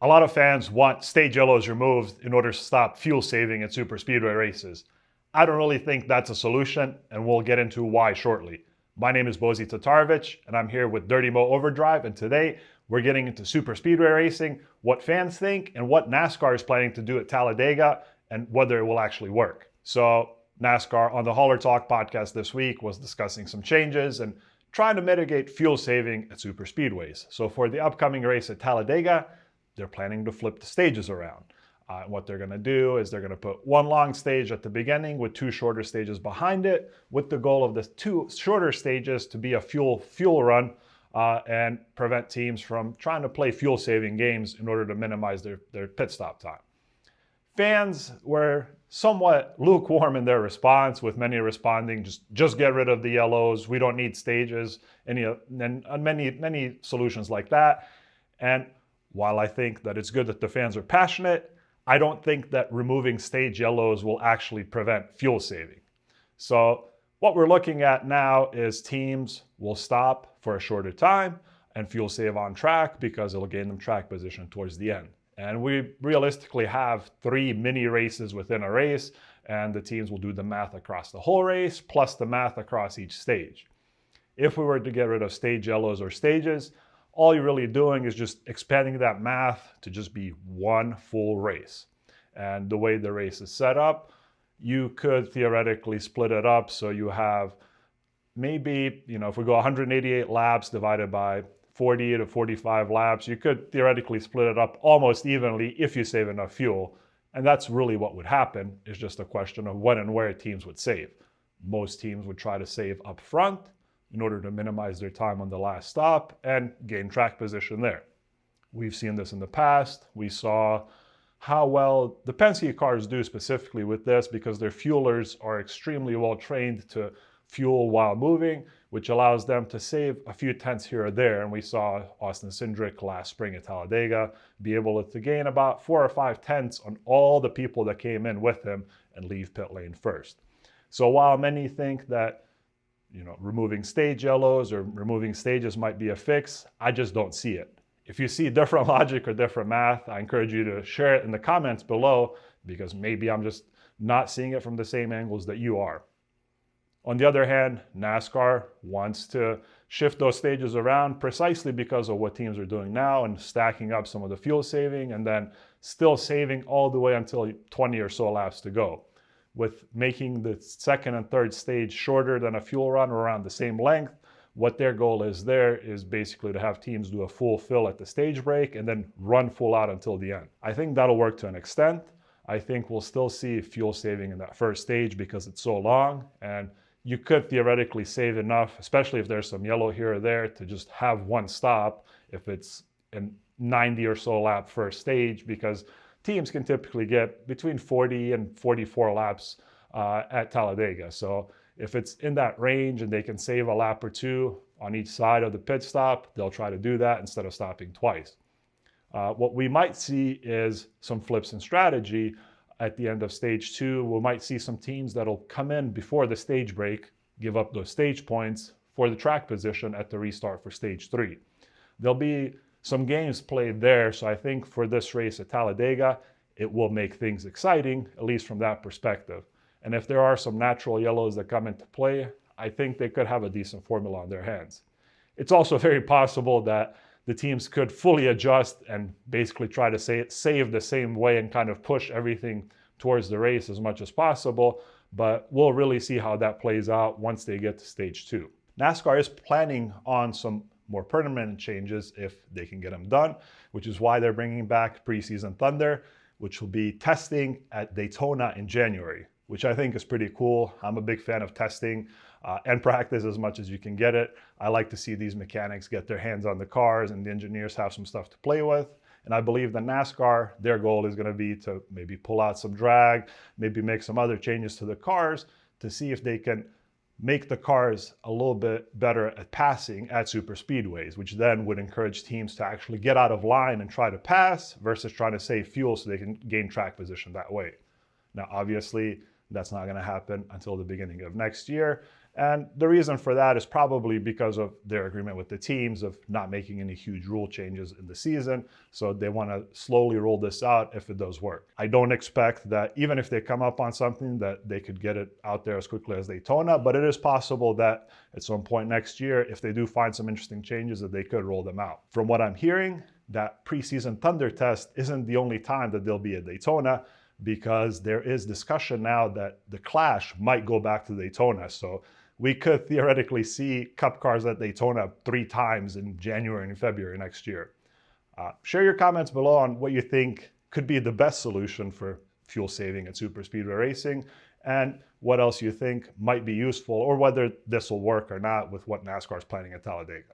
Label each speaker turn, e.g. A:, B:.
A: A lot of fans want stage yellows removed in order to stop fuel saving at superspeedway races. I don't really think that's a solution, and we'll get into why shortly. My name is Bozy Tatarovich, and I'm here with Dirty Mo Overdrive, and today we're getting into superspeedway racing, what fans think, and what NASCAR is planning to do at Talladega, and whether it will actually work. So NASCAR on the Hauler Talk podcast this week was discussing some changes and trying to mitigate fuel saving at superspeedways. So for the upcoming race at Talladega, they're planning to flip the stages around. What they're going to do is they're going to put one long stage at the beginning with two shorter stages behind it, with the goal of the two shorter stages to be a fuel run and prevent teams from trying to play fuel saving games in order to minimize their pit stop time. Fans were somewhat lukewarm in their response, with many responding, just get rid of the yellows, we don't need stages, many solutions like that. And while I think that it's good that the fans are passionate, I don't think that removing stage yellows will actually prevent fuel saving. So what we're looking at now is teams will stop for a shorter time and fuel save on track because it'll gain them track position towards the end. And we realistically have 3 mini races within a race, and the teams will do the math across the whole race plus the math across each stage. If we were to get rid of stage yellows or stages, all you're really doing is just expanding that math to just be one full race. And the way the race is set up, you could theoretically split it up so you have maybe, if we go 188 laps divided by 40 to 45 laps, you could theoretically split it up almost evenly if you save enough fuel. And that's really what would happen. It's just a question of when and where teams would save. Most teams would try to save up front in order to minimize their time on the last stop and gain track position there. We've seen this in the past. We saw how well the Penske cars do specifically with this because their fuelers are extremely well trained to fuel while moving, which allows them to save a few tenths here or there. And we saw Austin Cindric last spring at Talladega be able to gain about 4 or 5 tenths on all the people that came in with him and leave pit lane first. So while many think that removing stage yellows or removing stages might be a fix, I just don't see it. If you see different logic or different math, I encourage you to share it in the comments below, because maybe I'm just not seeing it from the same angles that you are. On the other hand, NASCAR wants to shift those stages around precisely because of what teams are doing now and stacking up some of the fuel saving and then still saving all the way until 20 or so laps to go. With making the second and third stage shorter than a fuel run or around the same length, what their goal is there is basically to have teams do a full fill at the stage break and then run full out until the end. I think that'll work to an extent. I think we'll still see fuel saving in that first stage because it's so long, and you could theoretically save enough, especially if there's some yellow here or there, to just have one stop if it's a 90 or so lap first stage, because teams can typically get between 40 and 44 laps at Talladega. So if it's in that range and they can save a lap or two on each side of the pit stop, they'll try to do that instead of stopping twice. What we might see is some flips in strategy at the end of stage 2. We might see some teams that'll come in before the stage break, give up those stage points for the track position at the restart for stage 3. There'll be some games played there, so I think for this race at Talladega, it will make things exciting, at least from that perspective. And if there are some natural yellows that come into play, I think they could have a decent formula on their hands. It's also very possible that the teams could fully adjust and basically try to save the same way and kind of push everything towards the race as much as possible, but we'll really see how that plays out once they get to stage 2. NASCAR is planning on some more permanent changes if they can get them done, which is why they're bringing back preseason Thunder, which will be testing at Daytona in January, which I think is pretty cool. I'm a big fan of testing and practice as much as you can get it. I like to see these mechanics get their hands on the cars and the engineers have some stuff to play with. And I believe that NASCAR, their goal is going to be to maybe pull out some drag, maybe make some other changes to the cars to see if they can make the cars a little bit better at passing at superspeedways, which then would encourage teams to actually get out of line and try to pass versus trying to save fuel so they can gain track position that way. Now, obviously, that's not going to happen until the beginning of next year. And the reason for that is probably because of their agreement with the teams of not making any huge rule changes in the season. So they want to slowly roll this out if it does work. I don't expect that even if they come up on something that they could get it out there as quickly as Daytona, but it is possible that at some point next year, if they do find some interesting changes, that they could roll them out. From what I'm hearing, that preseason Thunder test isn't the only time that they'll be at Daytona, because there is discussion now that the Clash might go back to Daytona. So we could theoretically see Cup cars at Daytona 3 times in January and February next year. Share your comments below on what you think could be the best solution for fuel saving at superspeedway racing, and what else you think might be useful, or whether this will work or not with what NASCAR is planning at Talladega.